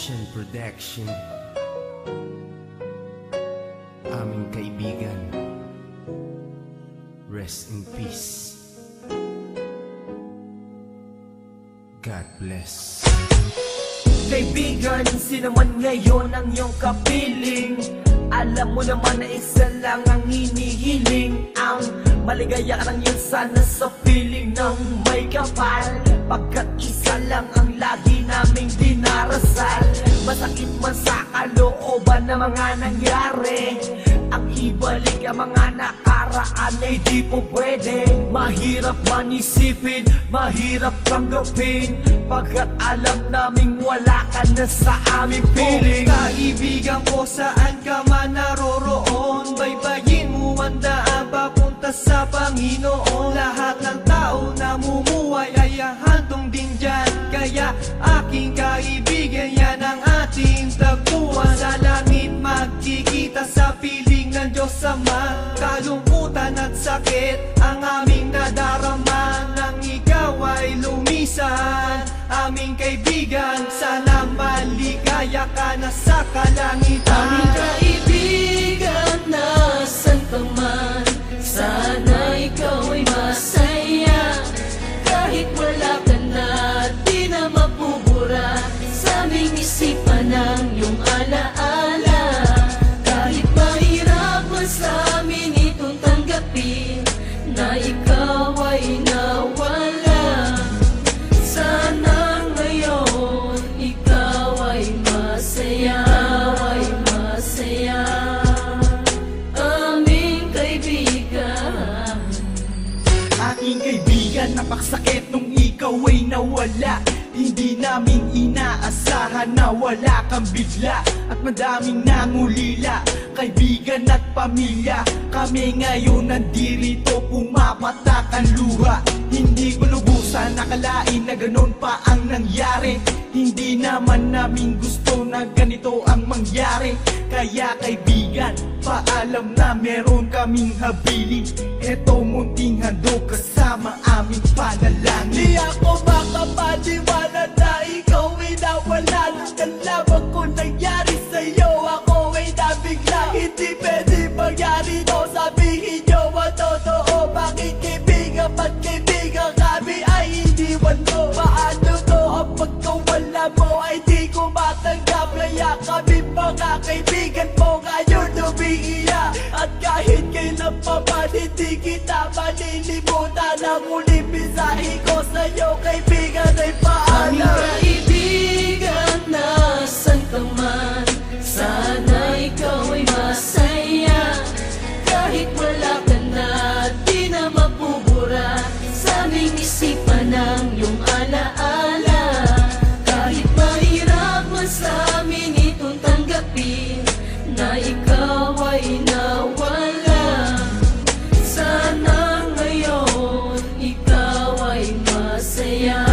Passion Production. Aming kaibigan, rest in peace. God bless. Kaibigan, sino man ngayon ang iyong kapiling, alam mo naman na isa lang ang hinihiling. Ang maligaya ka lang yun sana sa piling ng may kapal, pagkat isa lang ang lagi naming dinarasal. Masakit man sa kalooban na mga nangyari, ang ibalik ang mga nakaraan ay di po pwede. Mahirap man isipin, mahirap tanggapin, pagkat alam naming wala ka na sa aming piling. Kaibigan ko, saan ka man naroroon, baybayin mo ang daan papunta sa Panginoon. Lahat ng tao na mumuhay ay hantong din dyan, kaya aking kaibigan, yan ang ating tagpuan. Sa langit magkikita sa piling ng Diyos Ama, kalungkutan at sakit ang aming nadarama. Nang ikaw ay lumisan, aming kaibigan, sana maligaya ka na sa kalangitan. Aming kaibigan, nasan ka man, sana ikaw ay masaya. Kahit wala ka na, di na mapubura sa aming isipan ng iyong alaala. Kahit mahirap man sa amin itong tanggapin na ikaw ay nawala, sana ngayon ikaw ay masaya, aming kaibigan. Aking kaibigan, napaksakit nung ikaw ay nawala. Hindi namin inaasahan na wala kang bigla, at madaming nangulila, kaibigan at pamilya. Kami ngayon nandirito, pumapatak ang luha. Hindi ko lubusan nakalain na ganon pa ang nangyari. Hindi naman namin gusto na ganito ang mangyari. Kaya kaibigan, paalam na meron kaming habilin. Eto munting handog kasama aming panalangin. Di ako makapaniwala na ikaw ay nawala. Nung nalaman ko nangyari sa'yo, ako ay nabigla. Hindi pwede mangyari to, sabihin nyo ang totoo. Bakit kaibigan, ba't kaibigan kami ay iniwan mo? Paano to ang pagkawala mo ay di ko matanggap? Kaya kami mga kaibigan mo ngayon umiiyak, at kahit kailan pa man hindi kita malilimutan. Ang muling mensahe ko sa'yo kaibigan ay paalam. Aming kaibigan, nasan ka man, sana ikaw ay masaya. Kahit wala ka na, di na mapubura sa aming isipan ng iyong alaala. Kahit mahirap man sa amin itong tanggapin na ikaw ay nawala, sana ngayon ikaw ay masaya,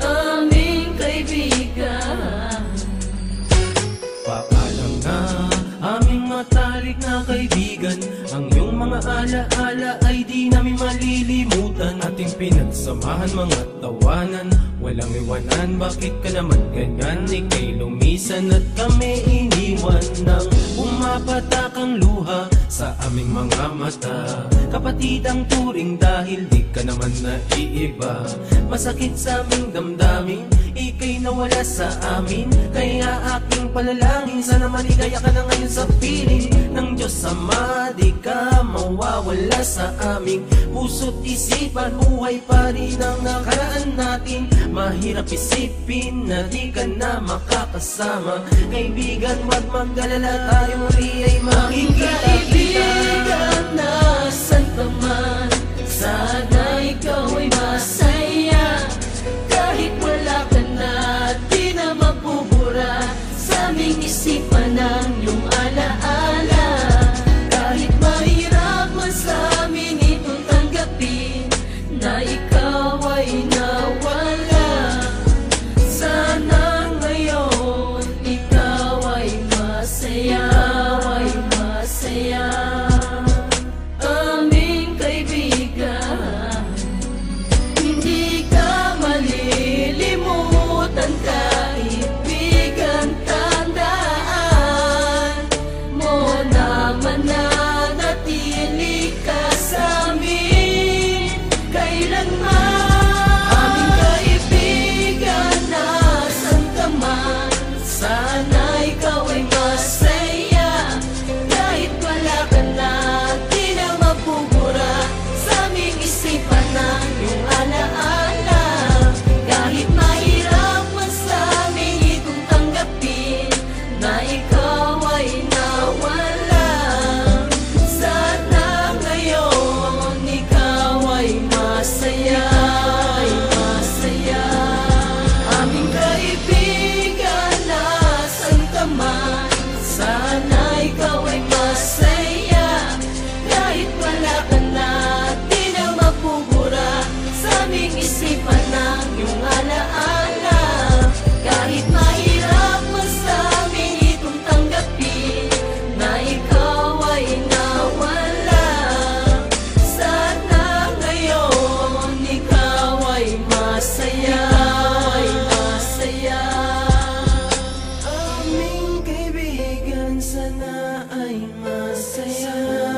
aming kaibigan. Paalam na aming matalik na kaibigan, ang iyong mga alaala ay di namin malilimutan. Ating pinagsamahan mga tawanan, walang iwanan. Bakit ka naman ganyan? Ika'y lumisan at kami iniwan. Nang pumapatak ang luha sa aming mga mata, kapatid ang turing dahil di ka naman naiiba. Masakit sa aming damdamin, ika'y nawala sa amin. Kaya aking panalangin, sana maligaya ka na ngayon sa piling ng Diyos Ama. Di ka mawawala sa aming puso't isipan. Buhay pa rin ang nakaraan natin. Mahirap isipin na di ka na makakasama. Kaibigan, wag mag-alala, tayo muli ay makikita. Kaibigan, nasan ka man, sana ikaw ay masaya. Kahit wala ka na, di na mapubura sa aming isipan ng iyong alaala. Kahit mahirap man sa amin itong tanggapin na ikaw ay nawala, sana ngayon ikaw ay masaya, aming kaibigan. Hindi ka malilimutan isipan ng iyong alaala. Kahit mahirap man sa amin itong tanggapin na ikaw ay nawala. Sana ngayon ikaw ay masaya. Aming kaibigan, sana ay masaya.